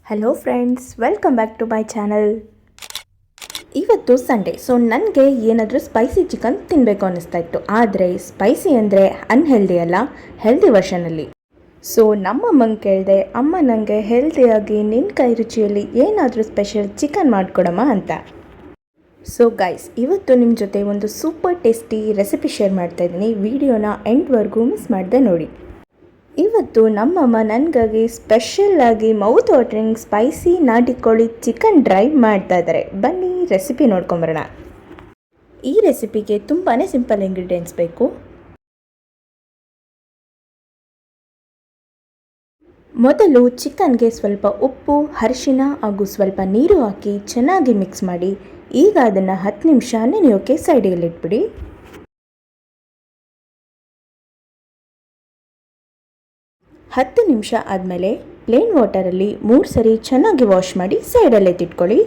Hello friends, welcome back to my channel. ಇವತ್ತು Sunday, so ನನಗೆ ಏನಾದರೂ ಸ್ಪೈಸಿ ಚಿಕನ್ ತಿನ್ನಬೇಕು ಅನ್ನಿಸ್ತಾ ಇತ್ತು. ಆದರೆ ಸ್ಪೈಸಿ ಅಂದರೆ ಅನ್ಹೆಲ್ದಿ ಅಲ್ಲ, ಹೆಲ್ದಿ ವರ್ಷನಲ್ಲಿ. ಸೊ ನಮ್ಮಮ್ಮಂಗೆ ಕೇಳಿದೆ, ಅಮ್ಮ ನನಗೆ ಹೆಲ್ದಿಯಾಗಿ ನಿನ್ನ ಕೈ ರುಚಿಯಲ್ಲಿ ಏನಾದರೂ ಸ್ಪೆಷಲ್ ಚಿಕನ್ ಮಾಡಿಕೊಡಮ್ಮ ಅಂತ. ಸೊ ಗೈಸ್, ಇವತ್ತು ನಿಮ್ಮ ಜೊತೆ ಒಂದು ಸೂಪರ್ ಟೇಸ್ಟಿ ರೆಸಿಪಿ ಶೇರ್ ಮಾಡ್ತಾಯಿದ್ದೀನಿ. ವಿಡಿಯೋನ ಎಂಡ್ವರೆಗೂ ಮಿಸ್ ಮಾಡದೆ ನೋಡಿ. ಇವತ್ತು ನಮ್ಮಮ್ಮ ನನಗಾಗಿ ಸ್ಪೆಷಲ್ಲಾಗಿ ಮೌತ್ ವಾಟರಿಂಗ್ ಸ್ಪೈಸಿ ನಾಟಿ ಕೋಳಿ ಚಿಕನ್ ಡ್ರೈ ಮಾಡ್ತಾ ಇದ್ದಾರೆ. ಬನ್ನಿ ರೆಸಿಪಿ ನೋಡ್ಕೊಂಬರೋಣ. ಈ ರೆಸಿಪಿಗೆ ತುಂಬಾ ಸಿಂಪಲ್ ಇಂಗ್ರೀಡಿಯೆಂಟ್ಸ್ ಬೇಕು. ಮೊದಲು ಚಿಕನ್ಗೆ ಸ್ವಲ್ಪ ಉಪ್ಪು, ಅರಿಶಿನ ಹಾಗೂ ಸ್ವಲ್ಪ ನೀರು ಹಾಕಿ ಚೆನ್ನಾಗಿ ಮಿಕ್ಸ್ ಮಾಡಿ. ಈಗ ಅದನ್ನು 10 ನಿಮಿಷ ನೆನೆಯೋಕೆ ಸೈಡಿಗಲ್ಲಿಟ್ಬಿಡಿ. 10 ನಿಮಿಷ ಆದಮೇಲೆ ಪ್ಲೇನ್ ವಾಟರಲ್ಲಿ 3 ಸರಿ ಚೆನ್ನಾಗಿ ವಾಶ್ ಮಾಡಿ ಸೈಡಲ್ಲೇ ತಿಟ್ಕೊಳ್ಳಿ.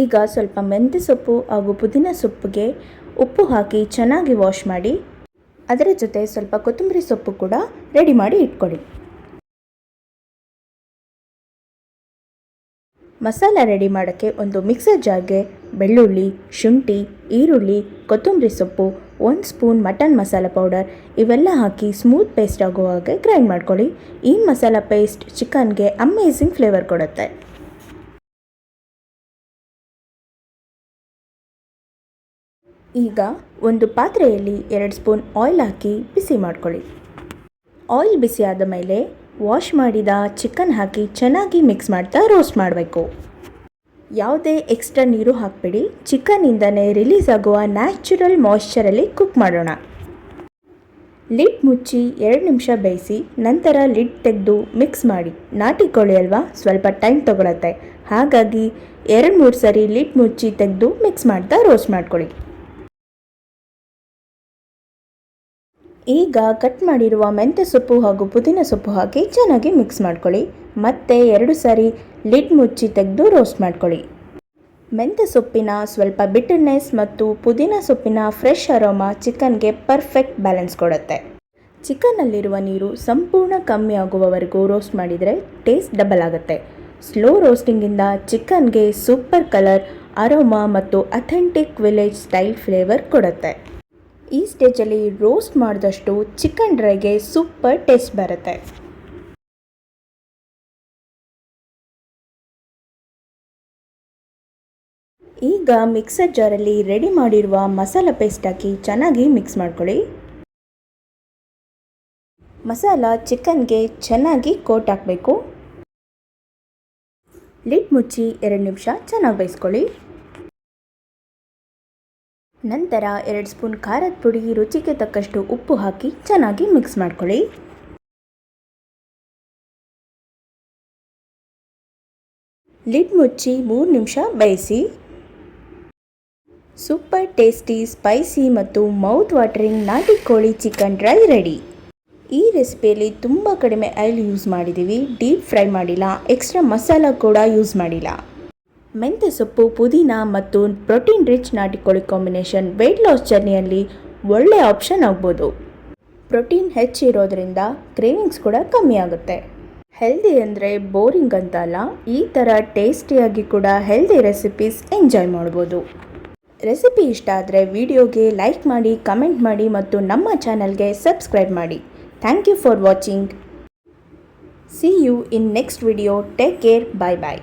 ಈಗ ಸ್ವಲ್ಪ ಮೆಂತ್ಯ ಸೊಪ್ಪು ಹಾಗೂ ಪುದೀನ ಸೊಪ್ಪಿಗೆ ಉಪ್ಪು ಹಾಕಿ ಚೆನ್ನಾಗಿ ವಾಶ್ ಮಾಡಿ. ಅದರ ಜೊತೆ ಸ್ವಲ್ಪ ಕೊತ್ತಂಬರಿ ಸೊಪ್ಪು ಕೂಡ ರೆಡಿ ಮಾಡಿ ಇಟ್ಕೊಳ್ಳಿ. ಮಸಾಲ ರೆಡಿ ಮಾಡೋಕ್ಕೆ ಒಂದು ಮಿಕ್ಸರ್ ಜಾರ್ಗೆ ಬೆಳ್ಳುಳ್ಳಿ, ಶುಂಠಿ, ಈರುಳ್ಳಿ, ಕೊತ್ತಂಬರಿ ಸೊಪ್ಪು, 1 ಸ್ಪೂನ್ ಮಟನ್ ಮಸಾಲ ಪೌಡರ್ ಇವೆಲ್ಲ ಹಾಕಿ ಸ್ಮೂತ್ ಪೇಸ್ಟ್ ಆಗೋ ಹಾಗೆ ಗ್ರೈಂಡ್ ಮಾಡ್ಕೊಳ್ಳಿ. ಈ ಮಸಾಲ ಪೇಸ್ಟ್ ಚಿಕನ್ಗೆ ಅಮೇಝಿಂಗ್ ಫ್ಲೇವರ್ ಕೊಡುತ್ತೆ. ಈಗ ಒಂದು ಪಾತ್ರೆಯಲ್ಲಿ 2 ಸ್ಪೂನ್ ಆಯಿಲ್ ಹಾಕಿ ಬಿಸಿ ಮಾಡ್ಕೊಳ್ಳಿ. ಆಯಿಲ್ ಬಿಸಿ ಆದ ಮೇಲೆ ವಾಶ್ ಮಾಡಿದ ಚಿಕನ್ ಹಾಕಿ ಚೆನ್ನಾಗಿ ಮಿಕ್ಸ್ ಮಾಡ್ತಾ ರೋಸ್ಟ್ ಮಾಡಬೇಕು. ಯಾವುದೇ ಎಕ್ಸ್ಟ್ರಾ ನೀರು ಹಾಕಬೇಡಿ. ಚಿಕನ್ನಿಂದನೇ ರಿಲೀಸ್ ಆಗುವ ನ್ಯಾಚುರಲ್ ಮಾಯ್ಶ್ಚರಲ್ಲಿ ಕುಕ್ ಮಾಡೋಣ. ಲಿಡ್ ಮುಚ್ಚಿ 2 ನಿಮಿಷ ಬೇಯಿಸಿ ನಂತರ ಲಿಡ್ ತೆಗೆದು ಮಿಕ್ಸ್ ಮಾಡಿ. ನಾಟಿ ಕೋಳಿ ಅಲ್ವಾ, ಸ್ವಲ್ಪ ಟೈಮ್ ತಗೊಳುತ್ತೆ. ಹಾಗಾಗಿ 2-3 ಸರಿ ಲಿಡ್ ಮುಚ್ಚಿ ತೆಗೆದು ಮಿಕ್ಸ್ ಮಾಡ್ತಾ ರೋಸ್ಟ್ ಮಾಡ್ಕೊಳ್ಳಿ. ಈಗ ಕಟ್ ಮಾಡಿರುವ ಮೆಂತ್ಯ ಸೊಪ್ಪು ಹಾಗೂ ಪುದೀನ ಸೊಪ್ಪು ಹಾಕಿ ಚೆನ್ನಾಗಿ ಮಿಕ್ಸ್ ಮಾಡ್ಕೊಳ್ಳಿ. ಮತ್ತೆ 2 ಸಾರಿ ಲಿಡ್ ಮುಚ್ಚಿ ತೆಗೆದು ರೋಸ್ಟ್ ಮಾಡ್ಕೊಳ್ಳಿ. ಮೆಂತ್ಯ ಸೊಪ್ಪಿನ ಸ್ವಲ್ಪ ಬಿಟರ್ನೆಸ್ ಮತ್ತು ಪುದೀನ ಸೊಪ್ಪಿನ ಫ್ರೆಶ್ ಅರೋಮಾ ಚಿಕನ್ಗೆ ಪರ್ಫೆಕ್ಟ್ ಬ್ಯಾಲೆನ್ಸ್ ಕೊಡುತ್ತೆ. ಚಿಕನ್ನಲ್ಲಿರುವ ನೀರು ಸಂಪೂರ್ಣ ಕಮ್ಮಿ ಆಗುವವರೆಗೂ ರೋಸ್ಟ್ ಮಾಡಿದರೆ ಟೇಸ್ಟ್ ಡಬಲ್ ಆಗುತ್ತೆ. ಸ್ಲೋ ರೋಸ್ಟಿಂಗಿಂದ ಚಿಕನ್ಗೆ ಸೂಪರ್ ಕಲರ್, ಅರೋಮಾ ಮತ್ತು ಅಥೆಂಟಿಕ್ ವಿಲೇಜ್ ಸ್ಟೈಲ್ ಫ್ಲೇವರ್ ಕೊಡುತ್ತೆ. ಈ ಸ್ಟೇಜಲ್ಲಿ ರೋಸ್ಟ್ ಮಾಡಿದಷ್ಟು ಚಿಕನ್ ಡ್ರೈಗೆ ಸೂಪರ್ ಟೇಸ್ಟ್ ಬರುತ್ತೆ. ಈಗ ಮಿಕ್ಸರ್ ಜಾರಲ್ಲಿ ರೆಡಿ ಮಾಡಿರುವ ಮಸಾಲ ಪೇಸ್ಟ್ ಹಾಕಿ ಚೆನ್ನಾಗಿ ಮಿಕ್ಸ್ ಮಾಡ್ಕೊಳ್ಳಿ. ಮಸಾಲ ಚಿಕನ್ಗೆ ಚೆನ್ನಾಗಿ ಕೋಟ್ ಹಾಕಬೇಕು. ಲಿಡ್ ಮುಚ್ಚಿ 2 ನಿಮಿಷ ಚೆನ್ನಾಗಿ ಬೇಯಿಸ್ಕೊಳ್ಳಿ. ನಂತರ 2 ಸ್ಪೂನ್ ಖಾರದ ಪುಡಿ, ರುಚಿಗೆ ತಕ್ಕಷ್ಟು ಉಪ್ಪು ಹಾಕಿ ಚೆನ್ನಾಗಿ ಮಿಕ್ಸ್ ಮಾಡ್ಕೊಳ್ಳಿ. ಲಿಡ್ ಮುಚ್ಚಿ 3 ನಿಮಿಷ ಬೇಯಿಸಿ. ಸೂಪರ್ ಟೇಸ್ಟಿ, ಸ್ಪೈಸಿ ಮತ್ತು ಮೌತ್ ವಾಟರಿಂಗ್ ನಾಟಿ ಕೋಳಿ ಚಿಕನ್ ಡ್ರೈ ರೆಡಿ. ಈ ರೆಸಿಪಿಯಲ್ಲಿ ತುಂಬ ಕಡಿಮೆ ಆಯಿಲ್ ಯೂಸ್ ಮಾಡಿದ್ದೀವಿ. ಡೀಪ್ ಫ್ರೈ ಮಾಡಿಲ್ಲ, ಎಕ್ಸ್ಟ್ರಾ ಮಸಾಲ ಕೂಡ ಯೂಸ್ ಮಾಡಿಲ್ಲ. ಮೆಂತ್ಯ ಸೊಪ್ಪು, ಪುದೀನ ಮತ್ತು ಪ್ರೋಟೀನ್ ರಿಚ್ ನಾಟಿ ಕೋಳಿ ಕಾಂಬಿನೇಷನ್ ವೆಯ್ಟ್ ಲಾಸ್ ಜರ್ನಿಯಲ್ಲಿ ಒಳ್ಳೆ ಆಪ್ಷನ್ ಆಗ್ಬೋದು. ಪ್ರೋಟೀನ್ ಹೆಚ್ಚಿರೋದ್ರಿಂದ ಕ್ರೇವಿಂಗ್ಸ್ ಕೂಡ ಕಮ್ಮಿ ಆಗುತ್ತೆ. ಹೆಲ್ದಿ ಅಂದರೆ ಬೋರಿಂಗ್ ಅಂತ ಅಲ್ಲ, ಈ ಥರ ಟೇಸ್ಟಿಯಾಗಿ ಕೂಡ ಹೆಲ್ದಿ ರೆಸಿಪೀಸ್ ಎಂಜಾಯ್ ಮಾಡ್ಬೋದು. ರೆಸಿಪಿ ಇಷ್ಟ ಆದರೆ ವಿಡಿಯೋಗೆ ಲೈಕ್ ಮಾಡಿ, ಕಮೆಂಟ್ ಮಾಡಿ ಮತ್ತು ನಮ್ಮ ಚಾನಲ್ಗೆ ಸಬ್ಸ್ಕ್ರೈಬ್ ಮಾಡಿ. Thank you for watching. See you in next video. Take care. Bye bye.